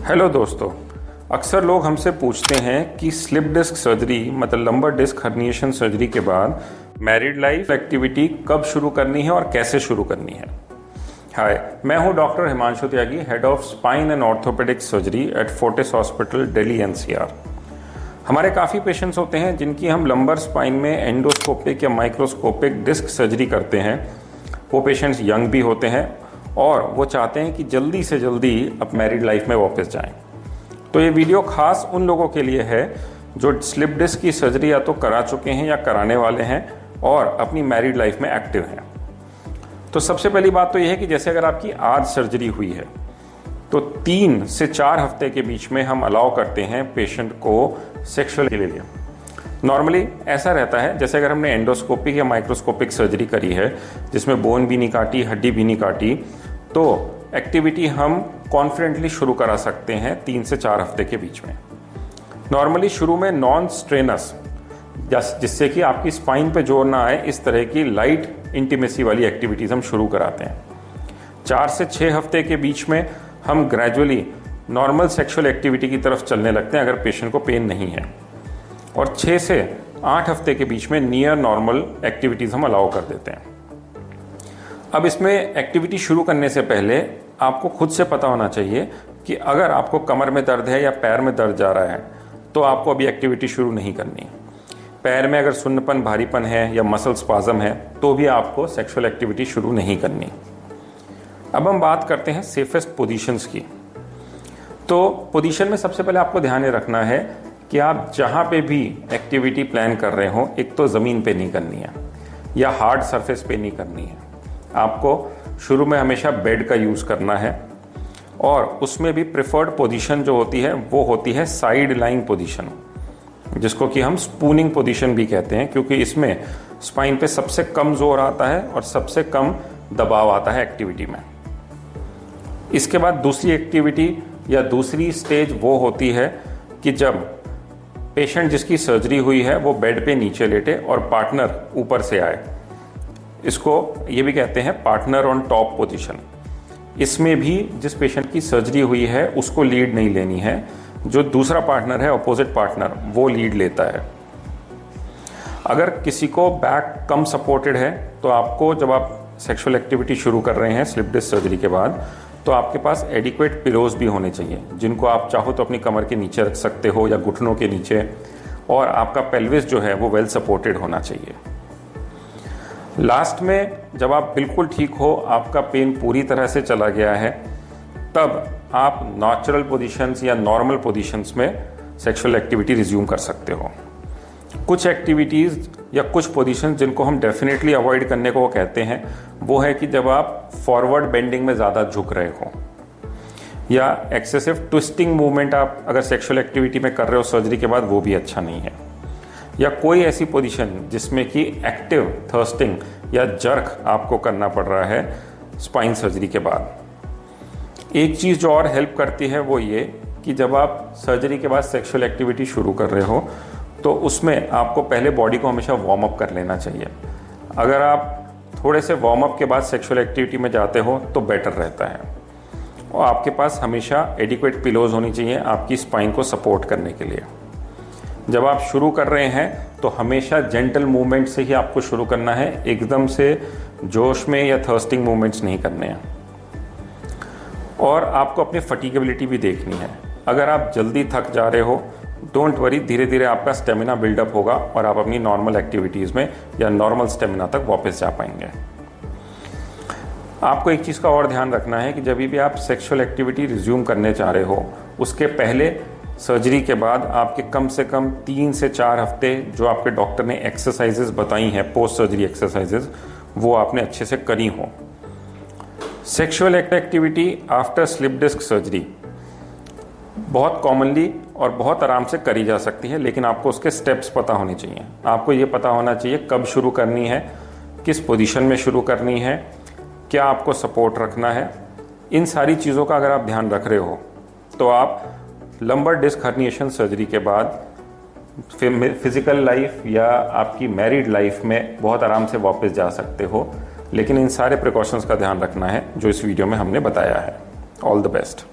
Hello दोस्तों, अक्सर लोग हमसे पूछते हैं कि स्लिप डिस्क सर्जरी मतलब लंबर डिस्क हर्निएशन सर्जरी के बाद मैरिड लाइफ एक्टिविटी कब शुरू करनी है और कैसे शुरू करनी है। हाय, मैं हूं doctor Himanshu Tyagi, head of spine and orthopaedic surgery eight Fortis hospital, Delhi NCR. हमारे काफ़ी पेशेंट्स होते हैं जिनकी हम लंबर स्पाइन में एंडोस्कोपिक या माइक्रोस्कोपिक डिस्क सर्जरी करते हैं। वो पेशेंट्स यंग भी होते हैं और वो चाहते हैं कि जल्दी से जल्दी अब मैरिड लाइफ में वापस जाएं। तो ये वीडियो खास उन लोगों के लिए है जो स्लिप डिस्क की सर्जरी या तो करा चुके हैं या कराने वाले हैं और अपनी मैरिड लाइफ में एक्टिव हैं। तो सबसे पहली बात तो ये है कि जैसे अगर आपकी आज सर्जरी हुई है तो 3 से 4 हफ्ते के बीच में हम अलाउ करते हैं पेशेंट को सेक्सुअल के लिए। नॉर्मली ऐसा रहता है जैसे अगर हमने एंडोस्कोपिक या माइक्रोस्कोपिक सर्जरी करी है जिसमें बोन भी नहीं काटी, हड्डी भी नहीं काटी, तो एक्टिविटी हम कॉन्फिडेंटली शुरू करा सकते हैं 3 से 4 हफ्ते के बीच में। नॉर्मली शुरू में नॉन स्ट्रेनस, जिससे कि आपकी स्पाइन पे जोर ना आए, इस तरह की लाइट इंटीमेसी वाली एक्टिविटीज़ हम शुरू कराते हैं। 4 से 6 हफ्ते के बीच में हम ग्रेजुअली नॉर्मल सेक्सुअल एक्टिविटी की तरफ चलने लगते हैं अगर पेशेंट को पेन नहीं है, और 6 से 8 हफ्ते के बीच में नियर नॉर्मल एक्टिविटीज़ हम अलाउ कर देते हैं। अब इसमें एक्टिविटी शुरू करने से पहले आपको खुद से पता होना चाहिए कि अगर आपको कमर में दर्द है या पैर में दर्द जा रहा है तो आपको अभी एक्टिविटी शुरू नहीं करनी। पैर में अगर सुन्नपन, भारीपन है या मसल स्पाज़म है तो भी आपको सेक्सुअल एक्टिविटी शुरू नहीं करनी। अब हम बात करते हैं सेफेस्ट पोजीशंस की। तो पोजीशन में सबसे पहले आपको ध्यान रखना है कि आप जहाँ पे भी एक्टिविटी प्लान कर रहे हो, एक तो ज़मीन पे नहीं करनी है या हार्ड सरफेस पे नहीं करनी है। आपको शुरू में हमेशा बेड का यूज़ करना है और उसमें भी प्रेफर्ड पोजीशन जो होती है वो होती है साइड लाइंग पोजीशन, जिसको कि हम स्पूनिंग पोजीशन भी कहते हैं, क्योंकि इसमें स्पाइन पे सबसे कम जोर आता है और सबसे कम दबाव आता है एक्टिविटी में। इसके बाद दूसरी एक्टिविटी या दूसरी स्टेज वो होती है कि जब पेशेंट जिसकी सर्जरी हुई है वो बेड पे नीचे लेटे और पार्टनर ऊपर से आए। इसको ये भी कहते हैं पार्टनर ऑन टॉप पोजीशन। इसमें भी जिस पेशेंट की सर्जरी हुई है उसको लीड नहीं लेनी है, जो दूसरा पार्टनर है, अपोजिट पार्टनर, वो लीड लेता है। अगर किसी को बैक कम सपोर्टेड है तो आपको, जब आप सेक्सुअल एक्टिविटी शुरू कर रहे हैं स्लिप डिस्क सर्जरी के बाद, तो आपके पास एडिक्वेट पिलोज भी होने चाहिए, जिनको आप चाहो तो अपनी कमर के नीचे रख सकते हो या घुटनों के नीचे, और आपका पेल्विस जो है वो वेल सपोर्टेड होना चाहिए। लास्ट में जब आप बिल्कुल ठीक हो, आपका पेन पूरी तरह से चला गया है, तब आप नेचुरल पोजीशंस या नॉर्मल पोजीशंस में सेक्सुअल एक्टिविटी रिज्यूम कर सकते हो। कुछ एक्टिविटीज़ या कुछ पोजीशंस जिनको हम डेफिनेटली अवॉइड करने को कहते हैं, वो है कि जब आप फॉरवर्ड बेंडिंग में ज़्यादा झुक रहे हो या एक्सेसिव ट्विस्टिंग मूवमेंट आप अगर सेक्सुअल एक्टिविटी में कर रहे हो सर्जरी के बाद, वो भी अच्छा नहीं है। या कोई ऐसी पोजीशन जिसमें कि एक्टिव थर्स्टिंग या जर्क आपको करना पड़ रहा है स्पाइन सर्जरी के बाद। एक चीज़ जो और हेल्प करती है वो ये कि जब आप सर्जरी के बाद सेक्सुअल एक्टिविटी शुरू कर रहे हो तो उसमें आपको पहले बॉडी को हमेशा वार्म अप कर लेना चाहिए। अगर आप थोड़े से वार्म अप के बाद सेक्सुअल एक्टिविटी में जाते हो तो बेटर रहता है। और आपके पास हमेशा एडिक्वेट पिलोज होनी चाहिए आपकी स्पाइन को सपोर्ट करने के लिए। जब आप शुरू कर रहे हैं तो हमेशा जेंटल मूवमेंट से ही आपको शुरू करना है, एकदम से जोश में या थर्स्टिंग मूवमेंट्स नहीं करने हैं। और आपको अपनी फटीगेबिलिटी भी देखनी है। अगर आप जल्दी थक जा रहे हो, डोंट वरी, धीरे धीरे आपका स्टेमिना बिल्डअप होगा और आप अपनी नॉर्मल एक्टिविटीज़ में या नॉर्मल स्टेमिना तक वापस जा पाएंगे। आपको एक चीज़ का और ध्यान रखना है कि जब भी आप सेक्सुअल एक्टिविटी रिज्यूम करने चाह रहे हो, उसके पहले सर्जरी के बाद आपके कम से कम 3 से 4 हफ्ते जो आपके डॉक्टर ने एक्सरसाइजेज बताई हैं, पोस्ट सर्जरी एक्सरसाइजेज, वो आपने अच्छे से करी हो। Sexual activity after slip disc surgery बहुत कॉमनली और बहुत आराम से करी जा सकती है, लेकिन आपको उसके स्टेप्स पता होने चाहिए। आपको ये पता होना चाहिए कब शुरू करनी है, किस पोजीशन में शुरू करनी है, क्या आपको सपोर्ट रखना है। इन सारी चीज़ों का अगर आप ध्यान रख रहे हो तो आप लंबर डिस्क हर्निएशन सर्जरी के बाद फिजिकल लाइफ या आपकी मैरिड लाइफ में बहुत आराम से वापस जा सकते हो। लेकिन इन सारे प्रिकॉशंस का ध्यान रखना है जो इस वीडियो में हमने बताया है। All the best.